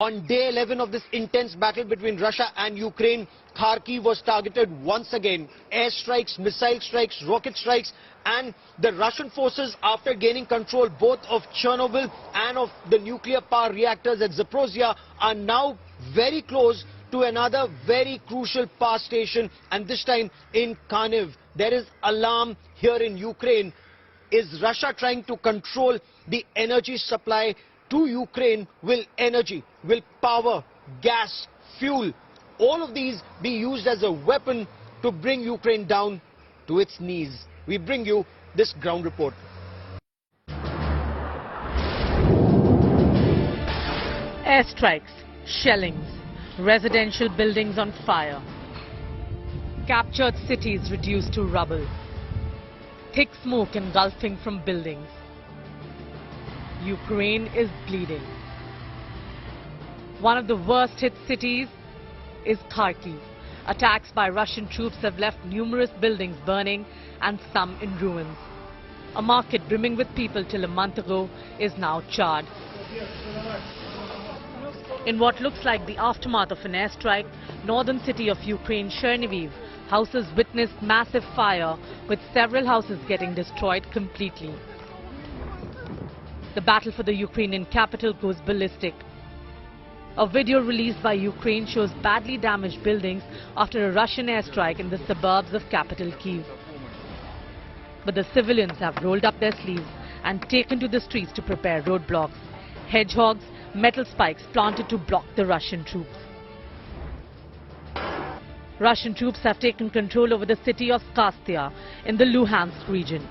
On day 11 of this intense battle between Russia and Ukraine, Kharkiv was targeted once again. Airstrikes, missile strikes, rocket strikes, and the Russian forces, after gaining control both of Chernobyl and of the nuclear power reactors at Zaporizhzhia, are now very close to another very crucial power station, and this time in Kharkiv. There is alarm here in Ukraine. Is Russia trying to control the energy supply to Ukraine? Will energy, will power, gas, fuel, all of these be used as a weapon to bring Ukraine down to its knees? We bring you this ground report. Airstrikes, shellings, residential buildings on fire, captured cities reduced to rubble, thick smoke engulfing from buildings. Ukraine is bleeding. One of the worst hit cities is Kharkiv. Attacks by Russian troops have left numerous buildings burning and some in ruins. A market brimming with people till a month ago is now charred. In what looks like the aftermath of an airstrike, northern city of Ukraine, Chernihiv, houses witnessed massive fire, with several houses getting destroyed completely. The battle for the Ukrainian capital goes ballistic. A video released by Ukraine shows badly damaged buildings after a Russian airstrike in the suburbs of capital Kyiv. But the civilians have rolled up their sleeves and taken to the streets to prepare roadblocks, hedgehogs, metal spikes planted to block the Russian troops. Russian troops have taken control over the city of Skastia in the Luhansk region.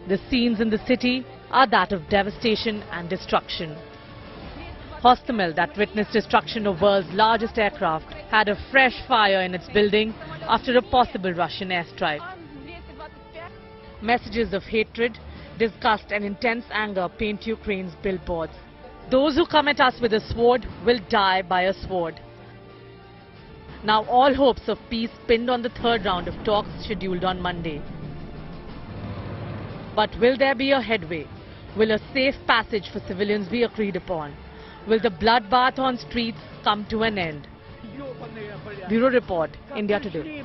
The scenes in the city are that of devastation and destruction. Hostomel, that witnessed destruction of world's largest aircraft, had a fresh fire in its building after a possible Russian airstrike. Messages of hatred, disgust and intense anger paint Ukraine's billboards. Those who come at us with a sword will die by a sword. Now all hopes of peace pinned on the third round of talks scheduled on Monday. But will there be a headway? Will a safe passage for civilians be agreed upon? Will the bloodbath on streets come to an end? Bureau Report, India Today.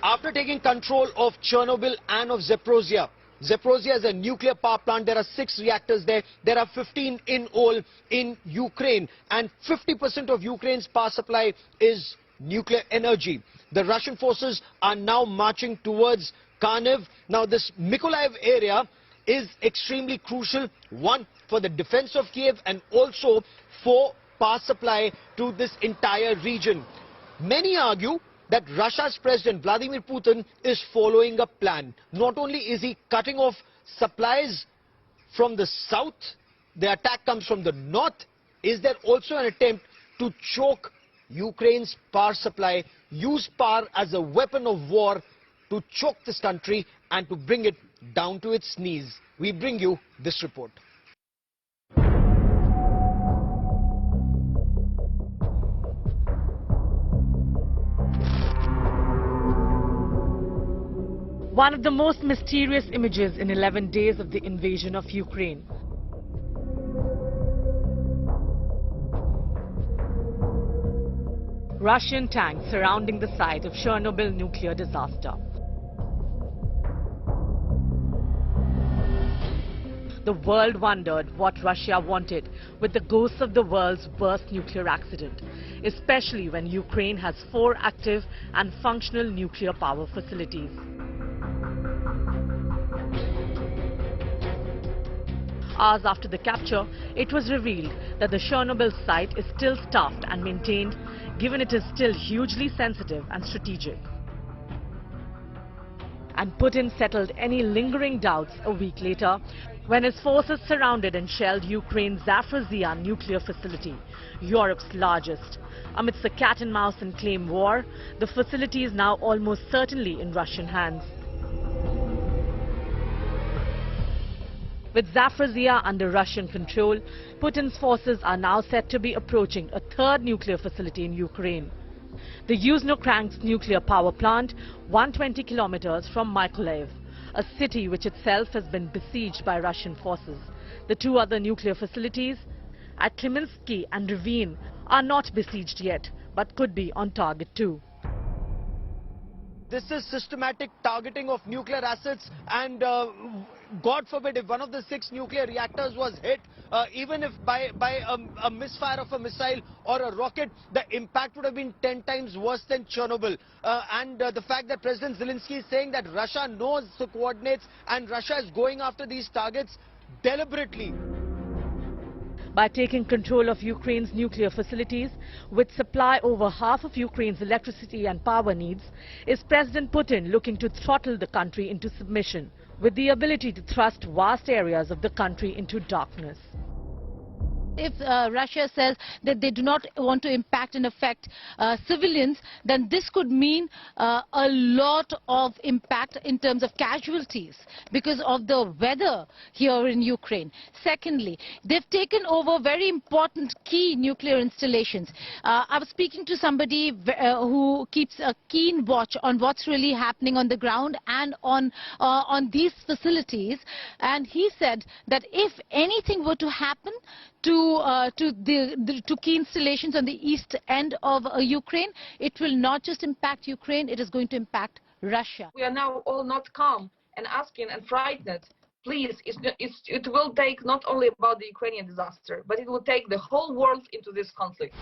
After taking control of Chernobyl and of Zaporizhzhia, Zaporizhzhia is a nuclear power plant. There are 6 reactors there. There are 15 in all in Ukraine, and 50% of Ukraine's power supply is nuclear energy. The Russian forces are now marching towards Kharkiv. Now this Mykolaiv area is extremely crucial, one for the defense of Kiev and also for power supply to this entire region. Many argue that Russia's President Vladimir Putin is following a plan. Not only is he cutting off supplies from the south, the attack comes from the north. Is there also an attempt to choke Ukraine's power supply, use power as a weapon of war to choke this country and to bring it down to its knees? We bring you this report. One of the most mysterious images in 11 days of the invasion of Ukraine. Russian tanks surrounding the site of Chernobyl nuclear disaster. The world wondered what Russia wanted with the ghosts of the world's worst nuclear accident, especially when Ukraine has 4 active and functional nuclear power facilities. Hours after the capture, it was revealed that the Chernobyl site is still staffed and maintained, given it is still hugely sensitive and strategic. And Putin settled any lingering doubts a week later when his forces surrounded and shelled Ukraine's Zaporizhzhia nuclear facility, Europe's largest. Amidst the cat-and-mouse and claim war, the facility is now almost certainly in Russian hands. With Zaporizhzhia under Russian control, Putin's forces are now said to be approaching a 3rd nuclear facility in Ukraine. The Ukrine nuclear power plant, 120 kilometers from Mykolaiv, a city which itself has been besieged by Russian forces. The two other nuclear facilities at Kliminski and Uraine are not besieged yet, but could be on target too. This is systematic targeting of nuclear assets, and God forbid if one of the 6 nuclear reactors was hit, even if by a misfire of a missile or a rocket, the impact would have been 10 times worse than Chernobyl. And the fact that President Zelensky is saying that Russia knows the coordinates and Russia is going after these targets deliberately. By taking control of Ukraine's nuclear facilities, which supply over half of Ukraine's electricity and power needs, is President Putin looking to throttle the country into submission, with the ability to thrust vast areas of the country into darkness. If Russia says that they do not want to impact and affect civilians, then this could mean a lot of impact in terms of casualties because of the weather here in Ukraine. Secondly, they've taken over very important key nuclear installations. I was speaking to somebody who keeps a keen watch on what's really happening on the ground and on these facilities, and he said that if anything were to happen to key installations on the east end of Ukraine, it will not just impact Ukraine, it is going to impact Russia. We are now all not calm and asking and frightened. Please, it will take not only about the Ukrainian disaster, but it will take the whole world into this conflict.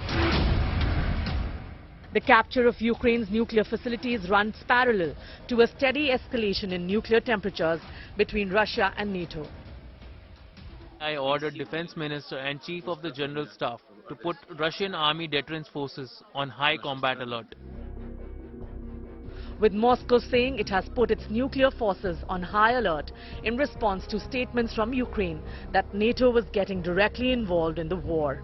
The capture of Ukraine's nuclear facilities runs parallel to a steady escalation in nuclear temperatures between Russia and NATO. I ordered Defense Minister and Chief of the General Staff to put Russian Army deterrence forces on high combat alert. With Moscow saying it has put its nuclear forces on high alert in response to statements from Ukraine that NATO was getting directly involved in the war.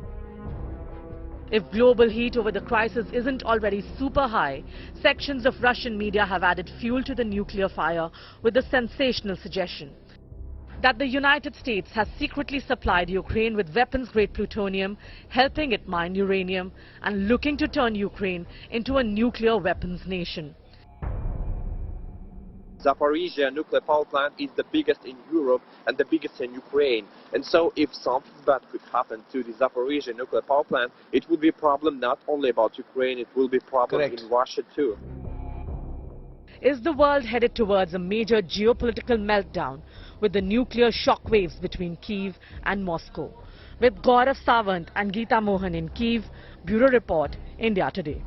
If global heat over the crisis isn't already super high, sections of Russian media have added fuel to the nuclear fire with a sensational suggestion that the United States has secretly supplied Ukraine with weapons-grade plutonium, helping it mine uranium, and looking to turn Ukraine into a nuclear weapons nation. Zaporizhzhia nuclear power plant is the biggest in Europe and the biggest in Ukraine. And so if something bad could happen to the Zaporizhzhia nuclear power plant, it would be a problem not only about Ukraine, it will be a problem in Russia too. Is the world headed towards a major geopolitical meltdown with the nuclear shockwaves between Kyiv and Moscow? With Gaurav Sawant and Geeta Mohan in Kyiv, Bureau Report, India Today.